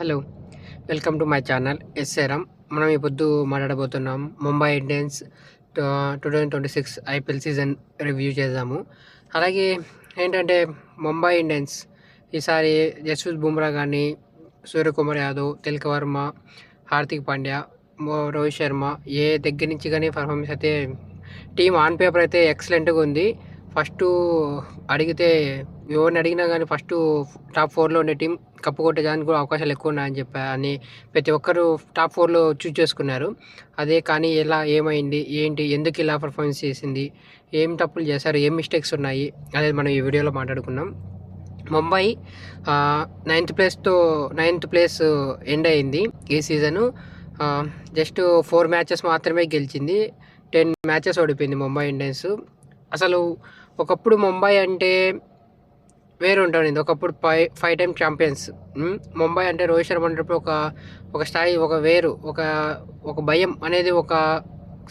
Hello! Welcome to my channel SRM. మనం ఈ పొద్దు మాట్లాడబోతున్నాం Mumbai Indians 2026 IPL season review చేద్దాము. అలాగే ఏంటంటే ముంబై ఇండియన్స్ ఈసారి జస్ప్రీత్ బుమ్రా కానీ, సూర్యకుమార్ యాదవ్, తిలక్ వర్మ, హార్దిక్ పాండ్యా, రోహిత్ శర్మ ఏ దగ్గర నుంచి కానీ పర్ఫార్మెన్స్ అయితే టీమ్ ఆన్ పేపర్ అయితే ఎక్సలెంట్‌గా ఉంది. ఫస్టు అడిగితే ఎవరిని అడిగినా కానీ ఫస్టు టాప్ 4లో ఉండే టీం కప్పు కొట్టేదానికి కూడా అవకాశాలు ఎక్కువ ఉన్నాయని అని ప్రతి ఒక్కరు టాప్ 4లో చూజ్ చేసుకున్నారు. అదే కానీ ఎలా, ఏమైంది, ఏంటి, ఎందుకు ఇలా పర్ఫార్మెన్స్ చేసింది, ఏం తప్పులు చేశారు, ఏం మిస్టేక్స్ ఉన్నాయి అనేది మనం ఈ వీడియోలో మాట్లాడుకుందాం. ముంబై నైన్త్ ప్లేస్ ఎండ్ అయింది ఈ సీజను. జస్ట్ 4 మ్యాచెస్ మాత్రమే గెలిచింది. 10 మ్యాచెస్ ఓడిపోయింది ముంబై ఇండియన్స్. అసలు ఒకప్పుడు ముంబై అంటే వేరే ఉంటుండింది. ఒకప్పుడు 5 టైమ్ ఛాంపియన్స్. ముంబై అంటే రోహిత్ శర్మ అనేటప్పుడు ఒక స్థాయి, ఒక భయం అనేది, ఒక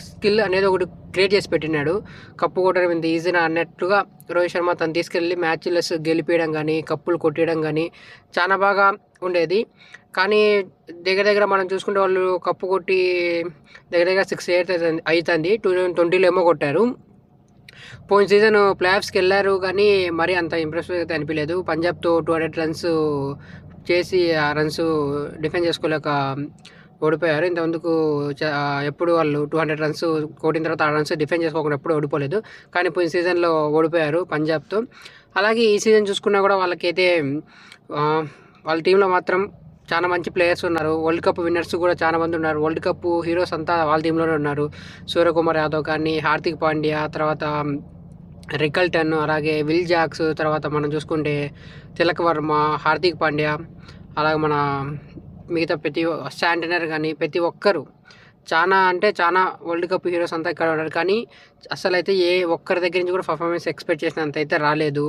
స్కిల్ అనేది ఒకటి క్రియేట్ చేసి పెట్టినాడు. కప్పు కొట్టడం ఇంత ఈజీనా అన్నట్లుగా రోహిత్ శర్మ తను తీసుకెళ్ళి మ్యాచ్లెస్ గెలిపించడం కానీ, కప్పులు కొట్టేయడం కానీ చాలా బాగా ఉండేది. కానీ దగ్గర మనం చూసుకుంటే వాళ్ళు కప్పు కొట్టి దగ్గర 6 years అవుతుంది. 2020లో ఏమో కొట్టారు. పోయిన సీజన్ ప్లే ఆఫ్స్కి వెళ్ళారు కానీ మరీ అంత ఇంప్రెసివ్ అయితే అనిపించలేదు. పంజాబ్తో 200 రన్స్ చేసి ఆ రన్స్ డిఫెండ్ చేసుకోలేక ఓడిపోయారు. ఇంతకుముందుకు ఎప్పుడు వాళ్ళు 200 రన్స్ కొట్టిన తర్వాత ఆ రన్స్ డిఫెండ్ చేసుకోకుండా ఎప్పుడు ఓడిపోలేదు. కానీ పోయిన సీజన్లో ఓడిపోయారు పంజాబ్తో. అలాగే ఈ సీజన్ చూసుకున్నా కూడా వాళ్ళకైతే వాళ్ళ టీంలో మాత్రం చాలా మంచి ప్లేయర్స్ ఉన్నారు. వరల్డ్ కప్ విన్నర్స్ కూడా చాలా మంది ఉన్నారు. వరల్డ్ కప్ హీరోస్ అంతా వాళ్ళ టీంలోనే ఉన్నారు. సూర్యకుమార్ యాదవ్ కానీ, హార్దిక్ పాండ్యా, తర్వాత రికల్టన్, అలాగే విల్ జాక్స్, తర్వాత మనం చూసుకుంటే తిలక్ వర్మ, హార్దిక్ పాండ్యా, అలాగే మన మిగతా శాంటనర్ కానీ ప్రతి ఒక్కరు చాలా అంటే చాలా వరల్డ్ కప్ హీరోస్ అంతా ఇక్కడ ఉన్నారు. కానీ అసలు అయితే ఏ ఒక్కరి దగ్గర నుంచి కూడా పర్ఫార్మెన్స్ ఎక్స్పెక్ట్ చేసినంత అయితే రాలేదు.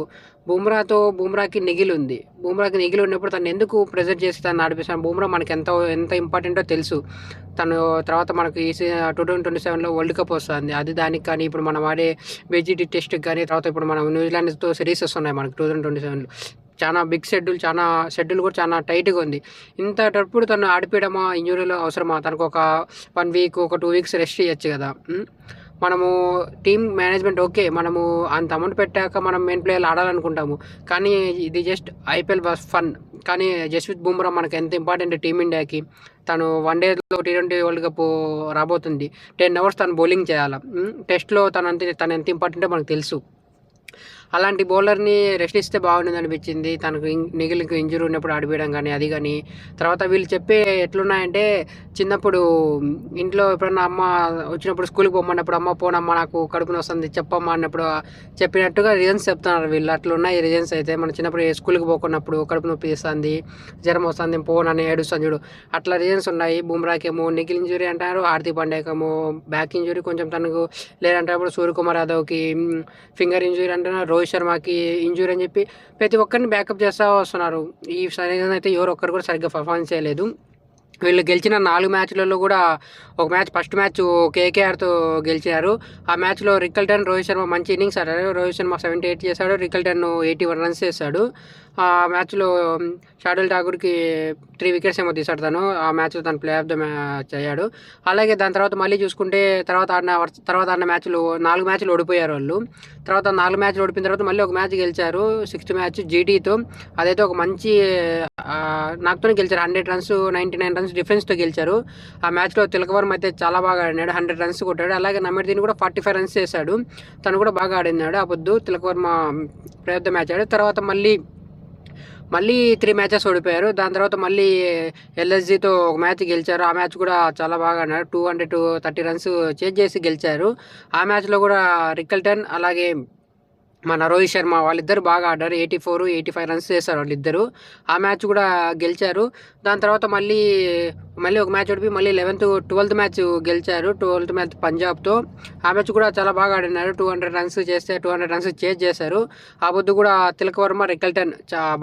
బుమ్రాకి నెగిలి ఉంది. బుమ్రాకి నెగిలి ఉన్నప్పుడు తను ఎందుకు ప్రెజెంట్ చేసి తను నడిపిస్తాను. బుమ్రా మనకి ఎంత ఇంపార్టెంటో తెలుసు. తను తర్వాత మనకి 2027లో వరల్డ్ కప్ వస్తుంది. అది దానికి కానీ ఇప్పుడు మనం ఆడే బీజీటీ టెస్ట్కి కానీ, తర్వాత ఇప్పుడు మనం న్యూజిలాండ్తో సిరీస్ వస్తున్నాయి మనకి 2027లో. చాలా బిగ్ షెడ్యూల్ కూడా చాలా టైట్గా ఉంది. ఇంతటప్పుడు తను ఆడిపోయడమా, ఇంజురీలో అవసరమా? తనకు ఒక 1 వీక్, ఒక 2 వీక్స్ రెస్ట్ చేయొచ్చు కదా. మనము టీమ్ మేనేజ్మెంట్ ఓకే, మనము అంత అమౌంట్ పెట్టాక మనం మెయిన్ ప్లేయర్లు ఆడాలనుకుంటాము. కానీ ఇది జస్ట్ ఐపీఎల్ వాస్ ఫన్. కానీ జస్ప్రీత్ బుమ్రా మనకు ఎంత ఇంపార్టెంట్ టీమిండియాకి. తను వన్డేలో T20 వరల్డ్ కప్ రాబోతుంది. 10 hours తను బౌలింగ్ చేయాలి. టెస్ట్లో తను ఎంత ఇంపార్టెంటో మనకు తెలుసు. అలాంటి బౌలర్ని రెస్ట్ ఇస్తే బాగుంటుంది అనిపించింది. తనకు మిగిలిన ఇంజరీ ఉన్నప్పుడు ఆడిపోయడం కానీ, అది కానీ. తర్వాత వీళ్ళు చెప్పే ఎట్లున్నాయంటే, చిన్నప్పుడు ఇంట్లో ఎప్పుడన్నా అమ్మ వచ్చినప్పుడు స్కూల్కి పొమ్మన్నప్పుడు, అమ్మ పోనమ్మా నాకు కడుపుని వస్తుంది చెప్పమ్మా అన్నప్పుడు చెప్పినట్టుగా రీజన్స్ చెప్తున్నారు వీళ్ళు. అట్లున్నాయి రీజన్స్ అయితే. మన చిన్నప్పుడు స్కూల్కి పోకున్నప్పుడు కడుపు నొప్పి ఇస్తుంది, జ్వరం వస్తుంది, పోనని ఏడుస్తాను చూడు, అట్లా రీజన్స్ ఉన్నాయి. బుమ్రాకేమో నిఖిల్ ఇంజురీ అంటారు, హార్దిక్ పాండ్యాకేమో బ్యాక్ ఇంజురీ కొంచెం తనకు, లేదంటే అప్పుడు సూర్యకుమార్ యాదవ్కి ఫింగర్ ఇంజురీ అంటున్నారు, రోహిత్ శర్మకి ఇంజూరీ అని చెప్పి ప్రతి ఒక్కరిని బ్యాకప్ చేస్తూ వస్తున్నారు. ఈ సీజన్ అయితే ఎవరు ఒక్కరు కూడా సరిగ్గా పర్ఫార్మెన్స్ చేయలేదు. వీళ్ళు గెలిచిన 4 మ్యాచ్లలో కూడా ఒక మ్యాచ్, ఫస్ట్ మ్యాచ్ కేకేఆర్తో గెలిచారు. ఆ మ్యాచ్లో రికల్టన్, రోహిత్ శర్మ మంచి ఇన్నింగ్స్ ఆడారు. రోహిత్ శర్మ 78 చేశాడు, రికల్టన్ 81 రన్స్ చేశాడు. ఆ మ్యాచ్లో షార్దుల్ ఠాకూర్కి 3 వికెట్స్ ఏమో తీశాడు తను. ఆ మ్యాచ్లో తను ప్లే ఆఫ్ ద మ్యాచ్ అయ్యాడు. అలాగే దాని తర్వాత మళ్ళీ చూసుకుంటే తర్వాత ఆడిన మ్యాచ్లు 4 మ్యాచ్లు ఓడిపోయారు వాళ్ళు. తర్వాత 4 మ్యాచ్లు ఓడిపోయిన తర్వాత మళ్ళీ ఒక మ్యాచ్ గెలిచారు, 6th మ్యాచ్ జీటీతో. అదైతే ఒక మంచి నాకుతోనే గెలిచారు. 100 runs, 99 runs డిఫెన్స్తో గెలిచారు. ఆ మ్యాచ్లో తిలక్ వర్మ అయితే చాలా బాగా ఆడినాడు, 100 runs కొట్టాడు. అలాగే నమ్మర్దీన్ కూడా 45 runs చేశాడు. తను కూడా బాగా ఆడినాడు ఆ పొద్దు. Tilak Varma play of the match ఆడాడు. తర్వాత మళ్ళీ 3 మ్యాచెస్ ఓడిపోయారు. దాని తర్వాత మళ్ళీ ఎల్ఎస్జీతో ఒక మ్యాచ్ గెలిచారు. ఆ మ్యాచ్ కూడా చాలా బాగా ఆడినారు, 230 runs చేజ్ చేసి గెలిచారు. ఆ మ్యాచ్లో కూడా రికల్టన్, అలాగే మన రోహిత్ శర్మ వాళ్ళిద్దరు బాగా ఆడారు. 84, 85 runs చేశారు వాళ్ళిద్దరు. ఆ మ్యాచ్ కూడా గెలిచారు. దాని తర్వాత మళ్ళీ ఒక మ్యాచ్ ఓడిపోయి మళ్ళీ 12th మ్యాచ్ గెలిచారు, 12th మ్యాచ్ పంజాబ్తో. ఆ మ్యాచ్ కూడా చాలా బాగా ఆడినారు. 200 runs చేస్తే 200 runs చేజ్ చేశారు. ఆ పొద్దు కూడా తిలక్ వర్మ, రికల్టన్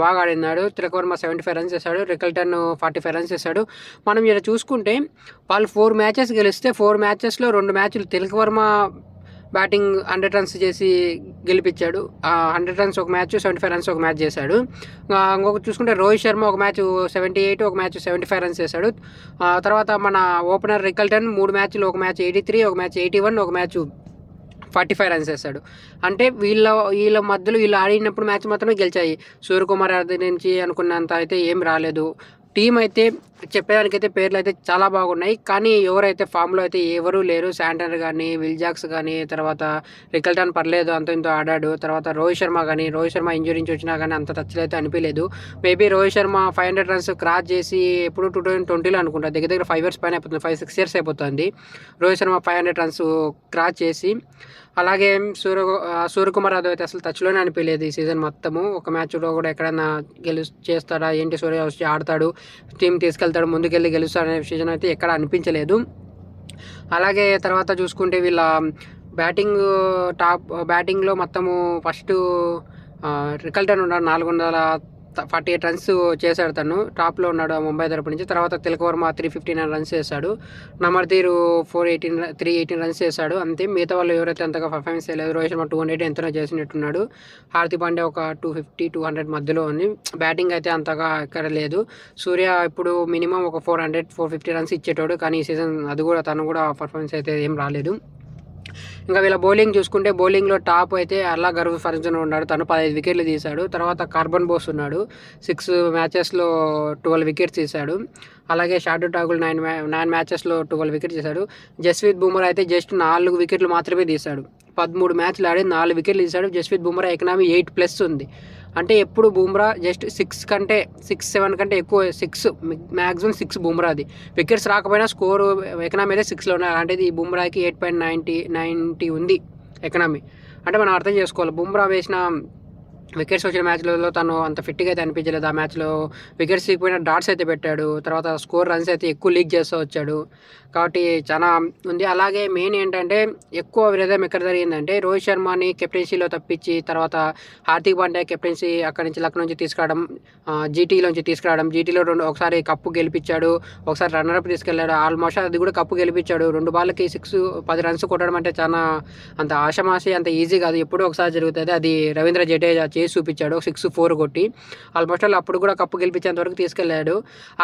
బాగా ఆడినాడు. తిలక్ వర్మ 75 runs చేశాడు, రికల్టన్ 45 runs చేశాడు. మనం ఇక్కడ చూసుకుంటే వాళ్ళు 4 మ్యాచెస్ గెలిస్తే 4 మ్యాచెస్లో 2 మ్యాచ్లు తిలక్ వర్మ బ్యాటింగ్ 100 రన్స్ చేసి గెలిపించాడు. 100 రన్స్ ఒక మ్యాచ్, 75 రన్స్ ఒక మ్యాచ్ చేశాడు. ఇంకొక చూసుకుంటే రోహిత్ శర్మ ఒక మ్యాచ్ 78, ఒక మ్యాచ్ 75 రన్స్ చేశాడు. తర్వాత మన ఓపెనర్ రికల్టన్ 3 మ్యాచ్లు, ఒక మ్యాచ్ 83, ఒక మ్యాచ్ 81, ఒక మ్యాచ్ 45 రన్స్ వేస్తాడు. అంటే వీళ్ళ మధ్యలో వీళ్ళు ఆడినప్పుడు మ్యాచ్ మాత్రమే గెలిచాయి. సూర్యకుమార్ యాదవ్ నుంచి అనుకున్నంత అయితే ఏం రాలేదు. టీం అయితే చెప్పేదానికైతే పేర్లు అయితే చాలా బాగున్నాయి, కానీ ఎవరైతే ఫామ్లో అయితే ఎవరూ లేరు. శాంటనర్ కానీ, విల్ జాక్స్ కానీ, తర్వాత రికల్టన్ పర్లేదు అంత ఇంతో ఆడాడు. తర్వాత రోహిత్ శర్మ ఇంజరీ నుంచి వచ్చినా కానీ అంత టచ్లో అయితే అనిపించలేదు. Maybe Rohit Sharma 500 runs cross చేసి ఎప్పుడు 2020లో అనుకుంటా, దగ్గర 5 years పైన అయిపోతుంది, 5-6 years అయిపోతుంది రోహిత్ శర్మ 500 రన్స్ క్రాస్ చేసి. అలాగే సూర్యకుమార్ యాదవ్ అయితే అసలు టచ్లోనే అనిపించలేదు ఈ సీజన్ మొత్తము. ఒక మ్యాచ్లో కూడా ఎక్కడైనా చేస్తాడా ఏంటి, సూర్య వచ్చి ఆడతాడు, టీం తీసుకెళ్తాడు, ముందుకెళ్ళి గెలుస్తాడు అనే సీజన్ అయితే ఎక్కడ అనిపించలేదు. అలాగే తర్వాత చూసుకుంటే వీళ్ళ బ్యాటింగ్లో మొత్తము ఫస్ట్ రికల్టన్ ఉన్నాడు, 448 రన్స్ చేశాడు. తను టాప్లో ఉన్నాడు ముంబై తరపు నుంచి. తర్వాత తిలక్ వర్మ 359 రన్స్ చేశాడు. నమర్దీర్ 318 రన్స్ చేశాడు. అంతే. మిగతా వాళ్ళు ఎవరైతే అంతగా పర్ఫార్మెన్స్ చేయలేదు. రోహిత్ శర్మ 200 ఎంతనో చేసినట్టున్నాడు. హార్దిక్ పాండ్యా ఒక 250-200 మధ్యలో ఉంది. బ్యాటింగ్ అయితే అంతగా ఎక్కడ లేదు. సూర్య ఇప్పుడు మినిమం ఒక 400-450 రన్స్ ఇచ్చేటోడు, కానీ ఈ సీజన్ తను కూడా పర్ఫార్మెన్స్ అయితే ఏం రాలేదు. ఇంకా వీళ్ళ బౌలింగ్ చూసుకుంటే బౌలింగ్లో టాప్ అయితే అల్లా గర్వ్ ఫర్జన్ ఉన్నాడు. తను 15 వికెట్లు తీశాడు. తర్వాత కార్బన్ బోస్ ఉన్నాడు, 6 మ్యాచెస్లో 12 వికెట్స్ తీశాడు. అలాగే షార్దుల్ ఠాకూర్ 9 మ్యాచెస్లో 12 వికెట్స్ తీశాడు. జస్ప్రీత్ బుమ్రా అయితే జస్ట్ 4 వికెట్లు మాత్రమే తీశాడు. 13 మ్యాచ్లు ఆడి 4 వికెట్లు తీశాడు. జస్ప్రీత్ బుమ్రా ఎకనామీ 8+ ఉంది. అంటే ఎప్పుడు బుమ్రా జస్ట్ 6-7 కంటే ఎక్కువ, 6 మ్యాక్సిమం 6 బుమ్రాది. వికెట్స్ రాకపోయినా స్కోరు ఎకనామీ అయితే 6లో ఉన్నాయి. అలాంటిది ఈ బుమ్రాకి 8.90 ఉంది ఎకనామీ. అంటే మనం అర్థం చేసుకోవాలి, బుమ్రా వేసిన వికెట్స్ వచ్చిన మ్యాచ్లలో తను అంత ఫిట్గా అయితే అనిపించలేదు. ఆ మ్యాచ్లో వికెట్స్ తీయకపోయినా డాట్స్ అయితే పెట్టాడు. తర్వాత స్కోర్ రన్స్ అయితే ఎక్కువ లీక్ చేస్తూ వచ్చాడు. కాబట్టి చాలా ఉంది. అలాగే మెయిన్ ఏంటంటే ఎక్కువ విరోధం ఎక్కడ జరిగిందంటే రోహిత్ శర్మని కెప్టెన్సీలో తప్పించి తర్వాత హార్దిక్ పాండ్యా కెప్టెన్సీ అక్కడి నుంచి లక్నో నుంచి తీసుకురావడం, జీటీలోంచి తీసుకురావడం. జీటీలో ఒకసారి కప్పు గెలిపించాడు, ఒకసారి రన్నరప్ తీసుకెళ్ళాడు. ఆల్మోస్ట్ అది కూడా కప్పు గెలిపించాడు. 2 బాల్కి 10 రన్స్ కొట్టడం అంటే చాలా అంత ఆషమాషి, అంత ఈజీ కాదు. ఎప్పుడూ ఒకసారి జరుగుతుంది. అది రవీంద్ర జడేజా చేసి చూపించాడు, 6-4 కొట్టి. ఆల్మోస్ట్ అప్పుడు కూడా కప్పు గెలిపించేంత వరకు తీసుకెళ్ళాడు.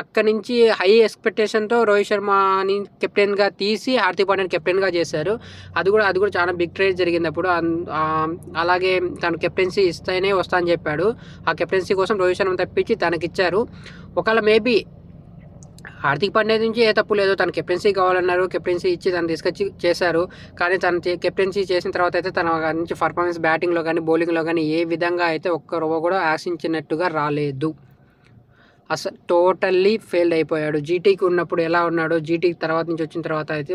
అక్కడి నుంచి హై ఎక్స్పెక్టేషన్తో రోహిత్ శర్మని కెప్టెన్గా తీసి హార్దిక్ పాండ్యాని కెప్టెన్గా చేశారు. అది కూడా చాలా బిగ్ ట్రేడ్ జరిగింది అప్పుడు. అలాగే తను కెప్టెన్సీ ఇస్తేనే వస్తా అని చెప్పాడు. ఆ కెప్టెన్సీ కోసం రోహిత్ శర్మ తప్పించి తనకిచ్చారు. ఒకవేళ మేబీ హార్దిక్ పాండ్యా నుంచి ఏ తప్పు లేదు, తను కెప్టెన్సీ కావాలన్నారు, కెప్టెన్సీ ఇచ్చి తను తీసుకొచ్చి చేశారు. కానీ తను కెప్టెన్సీ చేసిన తర్వాత అయితే తన నుంచి పర్ఫార్మెన్స్ బ్యాటింగ్లో కానీ బౌలింగ్లో కానీ ఏ విధంగా అయితే ఒక్క రవ్వ కూడా ఆశించినట్టుగా రాలేదు. అసలు టోటల్లీ ఫెయిల్డ్ అయిపోయాడు. జీటీకి ఉన్నప్పుడు ఎలా ఉన్నాడో జీటీకి తర్వాత నుంచి వచ్చిన తర్వాత అయితే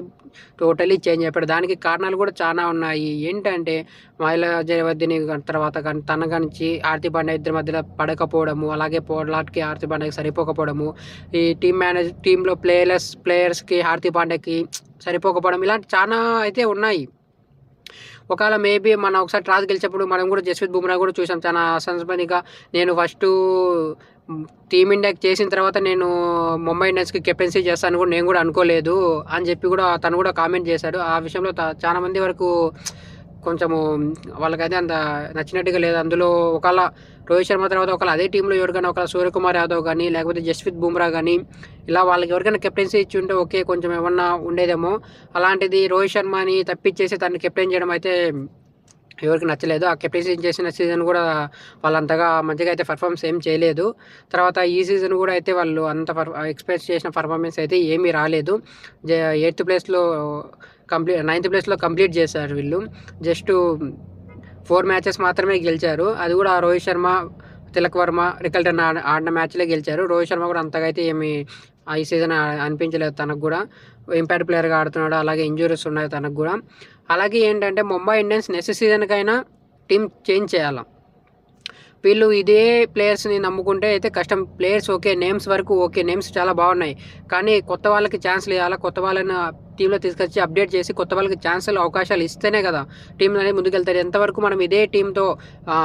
టోటల్లీ చేంజ్ అయిపోయాడు. దానికి కారణాలు కూడా చాలా ఉన్నాయి. ఏంటంటే మహిళా జయవర్ధిని తర్వాత కానీ తన నుంచి హార్దిక్ పాండ్యా ఇద్దరి మధ్యలో పడకపోవడము, అలాగే పోలాట్కి హార్దిక్ పాండ్యాకి సరిపోకపోవడము, ఈ టీంలో ప్లేయర్స్కి హార్దిక్ పాండ్యాకి సరిపోకపోవడం, ఇలాంటి చాలా అయితే ఉన్నాయి. ఒకవేళ మేబీ మనం ఒకసారి టాస్ గెలిచేప్పుడు మనం కూడా జస్ప్రీత్ బుమ్రా కూడా చూసాం చాలా సన్స్పనిగా. నేను ఫస్ట్ టీమిండియాకి చేసిన తర్వాత నేను ముంబై ఇండియన్స్కి కెప్టెన్సీ చేస్తాను కూడా నేను కూడా అనుకోలేదు అని చెప్పి కూడా తను కూడా కామెంట్ చేశాడు. ఆ విషయంలో చాలా మంది వరకు కొంచెము వాళ్ళకైతే అంత నచ్చినట్టుగా లేదు. అందులో ఒకవేళ రోహిత్ శర్మ తర్వాత ఒకవేళ అదే టీంలో ఎవరికైనా ఒకవేళ సూర్యకుమార్ యాదవ్ కానీ లేకపోతే జస్ప్రీత్ బుమ్రా కానీ ఇలా వాళ్ళకి ఎవరికైనా కెప్టెన్సీ ఇచ్చి ఉంటే ఓకే, కొంచెం ఏమన్నా ఉండేదేమో. అలాంటిది రోహిత్ శర్మని తప్పించేసి తను కెప్టెన్ చేయడం అయితే ఎవరికి నచ్చలేదు. ఆ కెప్టెన్సీ చేసిన సీజన్ కూడా వాళ్ళంతగా మంచిగా అయితే పర్ఫార్మెన్స్ ఏం చేయలేదు. తర్వాత ఈ సీజన్ కూడా అయితే వాళ్ళు అంత ఎక్స్పెక్ట్ చేసిన పర్ఫార్మెన్స్ అయితే ఏమీ రాలేదు. 9th ప్లేస్లో కంప్లీట్ చేశారు వీళ్ళు. జస్ట్ 4 మ్యాచెస్ మాత్రమే గెలిచారు. అది కూడా రోహిత్ శర్మ, తిలక్ వర్మ, రికల్టన్ ఆడిన మ్యాచ్లే గెలిచారు. రోహిత్ శర్మ కూడా అంతగా అయితే ఏమి ఈ సీజన్ అనిపించలేదు. తనకు కూడా ఇంపాక్ట్ ప్లేయర్గా ఆడుతున్నాడు. అలాగే ఇంజురీస్ ఉన్నాయి తనకు కూడా. అలాగే ఏంటంటే ముంబై ఇండియన్స్ నెక్స్ట్ సీజన్కైనా టీం చేంజ్ చేయాలి. వీళ్ళు ఇదే ప్లేయర్స్ని నమ్ముకుంటే అయితే కష్టం. ప్లేయర్స్ ఓకే, నేమ్స్ వరకు ఓకే, నేమ్స్ చాలా బాగున్నాయి, కానీ కొత్త వాళ్ళకి ఛాన్స్లు ఇవ్వాలా, కొత్త వాళ్ళని టీంలో తీసుకొచ్చి అప్డేట్ చేసి కొత్త వాళ్ళకి ఛాన్సులు అవకాశాలు ఇస్తేనే కదా టీంలు అనేది ముందుకెళ్తారు. ఎంతవరకు మనం ఇదే టీంతో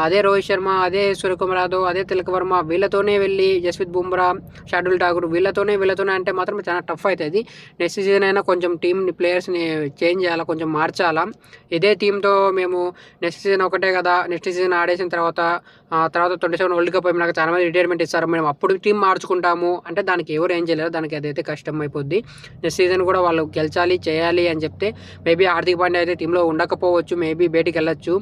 అదే రోహిత్ శర్మ, అదే సూర్యకుమార్ యాదవ్, అదే తిలక్ వర్మ వీళ్ళతోనే వెళ్ళి జస్ప్రీత్ బుమ్రా, షార్దుల్ ఠాకూర్ వీళ్ళతోనే అంటే మాత్రం చాలా టఫ్ అవుతుంది. నెక్స్ట్ సీజన్ అయినా కొంచెం టీంని ప్లేయర్స్ని చేంజ్ చేయాలా, కొంచెం మార్చాలా. ఇదే టీంతో మేము నెక్స్ట్ సీజన్ ఒకటే కదా, నెక్స్ట్ సీజన్ ఆడేసిన తర్వాత 27 వరల్డ్ కప్ అయినాక చాలా మంది రిటైర్మెంట్ ఇస్తారు, మేము అప్పుడు టీం మార్చుకుంటాము అంటే దానికి ఎవరు ఏం చేయలేరు. దానికి అదైతే కష్టం అయిపోద్ది. నెక్స్ట్ సీజన్ కూడా వాళ్ళు గెలిచాలి చేయాలి అని చెప్తే మేబీ హార్దిక్ పాండ్యా అయితే టీంలో ఉండకపోవచ్చు, మేబీ బయటికి వెళ్ళొచ్చు.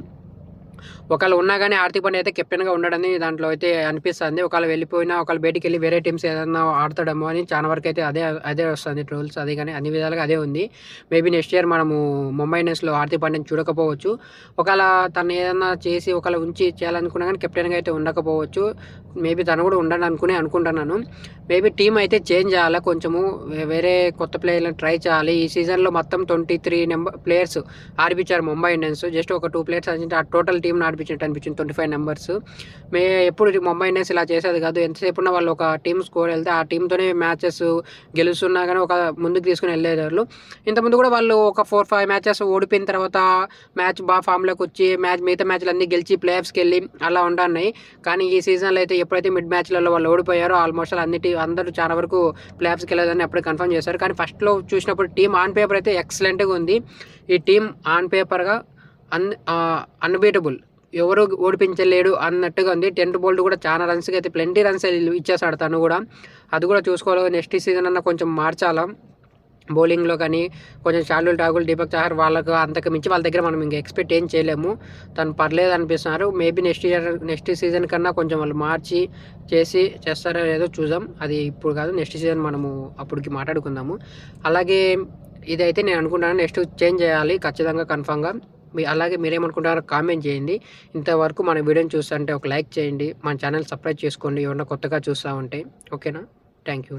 ఒకవేళ ఉన్నా కానీ హార్దిక్ పాండ్యా అయితే కెప్టెన్గా ఉండడని దాంట్లో అయితే అనిపిస్తుంది. ఒకవేళ వెళ్ళిపోయినా ఒకవేళ బయటికి వెళ్ళి వేరే టీమ్స్ ఏదైనా ఆడతాడేమో అని చాలా వరకు అయితే అదే వస్తుంది ట్రోల్స్. అది కానీ అన్ని విధాలుగా అదే ఉంది. మేబీ నెక్స్ట్ ఇయర్ మనము ముంబై ఇండియన్స్లో హార్దిక్ పాండ్యాని చూడకపోవచ్చు. ఒకవేళ తను ఏదైనా చేసి ఒకవేళ ఉంచి చేయాలనుకున్నా కానీ కెప్టెన్గా అయితే ఉండకపోవచ్చు. మేబీ తను కూడా ఉండని అనుకుంటున్నాను. మేబీ టీం అయితే చేంజ్ చేయాలి, కొంచెము వేరే కొత్త ప్లేయర్లను ట్రై చేయాలి. ఈ సీజన్లో మొత్తం 23 ప్లేయర్స్ ఆడిపించారు ముంబై ఇండియన్స్. జస్ట్ ఒక 2 ప్లేయర్స్ అంటే ఆ టోటల్ టీం ఆడిపించినట్టు అనిపించింది 25 నెంబర్స్. ఎప్పుడు ముంబై ఇండియన్స్ ఇలా చేసేది కాదు. ఎంతసేపు ఉన్న వాళ్ళు ఒక టీం స్కోర్ వెళ్తే ఆ టీంతోనే మ్యాచెస్ గెలుస్తున్నా కానీ ఒక ముందుకు తీసుకుని వెళ్ళేవాళ్ళు. ఇంతకుముందు కూడా వాళ్ళు ఒక 4-5 మ్యాచెస్ ఓడిపోయిన తర్వాత మ్యాచ్ బాగా ఫామ్లోకి వచ్చి మిగతా మ్యాచ్లు అన్నీ గెలిచి ప్లే ఆఫ్స్కి వెళ్ళి అలా ఉన్నాయి. కానీ ఈ సీజన్లో అయితే ఎప్పుడైతే మిడ్ మ్యాచ్లలో వాళ్ళు ఓడిపోయారో ఆల్మోస్ట్ అందరూ చాలా వరకు ప్లే ఆఫ్స్కి వెళ్ళదని అప్పుడే కన్ఫర్మ్ చేశారు. కానీ ఫస్ట్లో చూసినప్పుడు టీం ఆన్ పేపర్ అయితే ఎక్సలెంట్గా ఉంది. ఈ టీం ఆన్ పేపర్గా అన్బీటబుల్, ఎవరు ఓడిపించలేడు అన్నట్టుగా ఉంది. 10 బోల్ట్ కూడా చాలా రన్స్కి అయితే ప్లెంటీ రన్స్ ఇచ్చేసాడు తను కూడా. అది కూడా చూసుకోవాలి. నెక్స్ట్ సీజన్ అన్న కొంచెం మార్చాలా బౌలింగ్లో కానీ. కొంచెం షార్దుల్ ఠాకూర్, దీపక్ చహర్ వాళ్ళకు అంతకు మించి వాళ్ళ దగ్గర మనం ఇంకా ఎక్స్పెక్ట్ ఏం చేయలేము. తను పర్లేదు అనిపిస్తున్నారు. మేబీ నెక్స్ట్ సీజన్ కన్నా కొంచెం వాళ్ళు మార్చి చేస్తారో లేదో చూద్దాం. అది ఇప్పుడు కాదు, నెక్స్ట్ సీజన్ మనము అప్పటికి మాట్లాడుకుందాము. అలాగే ఇదైతే నేను అనుకుంటాను నెక్స్ట్ చేంజ్ చేయాలి ఖచ్చితంగా కన్ఫామ్గా. అలాగే మీరేమనుకుంటారో కామెంట్ చేయండి. ఇంతవరకు మన వీడియోని చూస్తుంటే ఒక లైక్ చేయండి, మన ఛానల్ సబ్స్క్రైబ్ చేసుకోండి ఎవరైనా కొత్తగా చూస్తూ ఉంటే. ఓకేనా? Thank you.